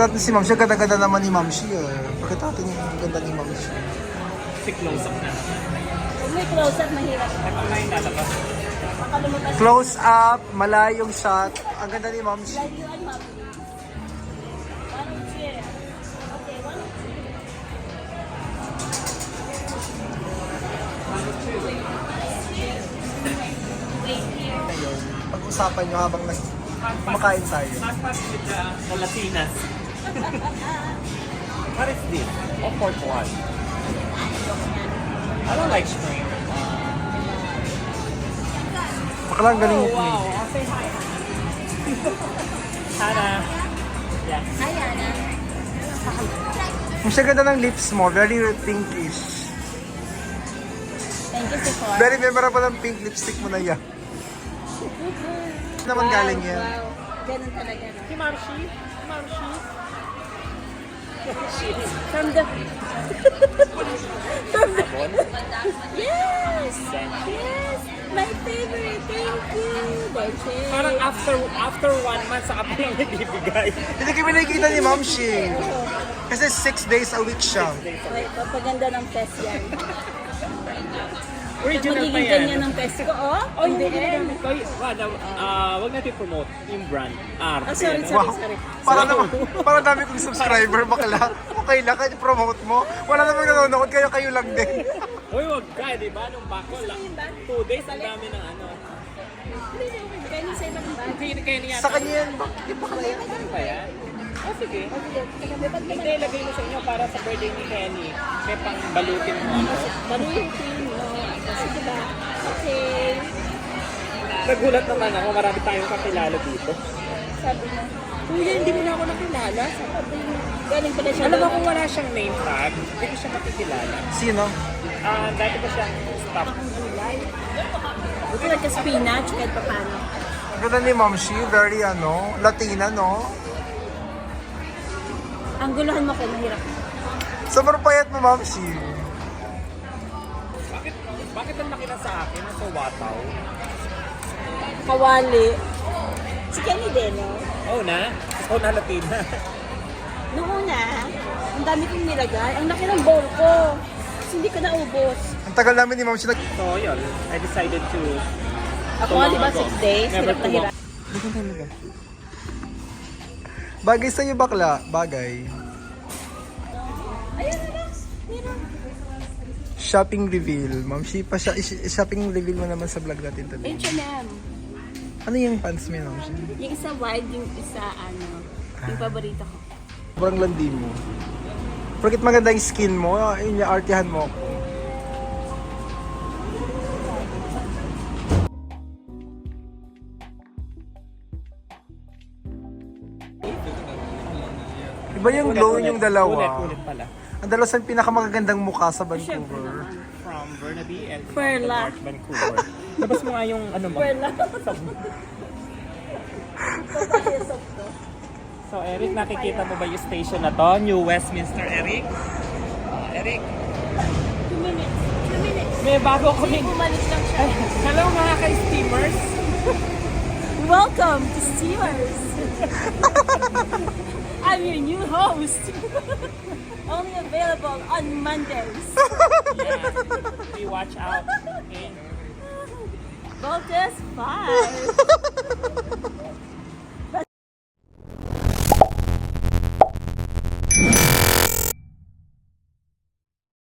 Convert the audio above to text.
natin si Ma'am Shi. Ganda-ganda naman ni Ma'am Shi. Bakit natin yung ganda ni Ma'am Shi? Si close-up na. Kung may close-up, mahirap. Kapag na yung lalabas. Baka lumabas. Close up, malayong shot. Ang ganda ni Ma'am Shi. Layuan, ma'am. One chair. Okay, one chair. Wait here. Ngayon, pag-usapan nyo habang kumakain tayo. Fast with the Latinas. What is this? Oh, pork one. I don't like shrimp. Bakalang galing Oh, mo. wow. I'll say hi. Hana. Yes. Hi, Ana. Ang siya ganda ng lips mo. Very pinkish. Thank you, Sephora. Very memorable ang pink lipstick mo na yan. Saan naman galing yan? Wow. Ganun talaga. No? Si Marshi. Si Marshi. From the... Yes! Yes! My favorite! Thank you! Dolce. Parang after 1 month, saka pa lang nagbibigay. Hindi kami nakikita ni Ma'am Shi. Kasi 6 days a week siya. Wait, papaganda ng test yan. Original pa Magiging yan. ganyan ng test ko. Oh, Oh, in the hindi end. wag natin promote yung brand. Oh, sorry, no? sorry, Wow. sorry. Para dami kong subscriber, bakla. Okay lang, kahit promote mo. Wala namang nanonood, kayo lang din. Uy, wag ka, di ba? Nung bako lang. 2 days, ang dami ng ano. Hindi, okay. Kaya nung sa ibang bag. Kaya niya. Sa kanya yan, bakit bakla yan? Ano ba yan? Oh, sige. May bag Hindi, lagay mo sa inyo para sa birthday ni Kenny. May pang balutin mo ano. Balutin, no? Sige ba? Okay. Nagulat naman ako, marami tayong kakilala dito. Sabi mo. Kuya, hindi mo na ako nakilala. Sabi mo. Galing pala siya. Alam mo kung wala siyang name tag, hindi ko siya makikilala. Sino? Dati ko siyang staff. Buti nagka-spinach kahit pa paano. Ang ganda ni Ma'am Shi, very Latina, no? Ang guluhan mo kayo, mahirap. Sobrang payat mo, Ma'am Shi. Bakit ang laki na sa akin? Nasa wataw? Kawali. Si Kenny din, no? Oh na? Oh na Latina. Noong una, ang dami kong nilagay. Ang laki ng bowl ko. Kasi hindi ko naubos. Ang tagal namin ni Ma'am Shi So yun, I decided to... Ako nga, di ba, 6 days? Never Hirap na hirap. Bagay sa'yo, bakla. Bagay. Ayun na lang. Meron. Shopping reveal. Ma'am Shi, shopping reveal mo naman sa vlog natin today. H&M. Ano yung pants mo, Ma'am Shi? Yung isa wide, yung isa yung paborito ko. Sobrang landi mo. Bakit maganda yung skin mo, yun yung artihan mo ako. Iba yung glow yung dalawa. Ulit pala. Ang dalawa sa pinakamagagandang mukha sa Vancouver. From Burnaby and Perla. North Vancouver. Labas mo nga yung ano mo. Perla. So Eric, nakikita mo ba yung station na to? New Westminster, Eric? Eric? 2 minutes. 2 minutes. May bago Hindi kaming... bumalik lang siya. Hello mga ka-steamers! Welcome to Steamers. I'm your new host. Only available on Mondays. Yeah, we watch out. Okay? Voltes 5.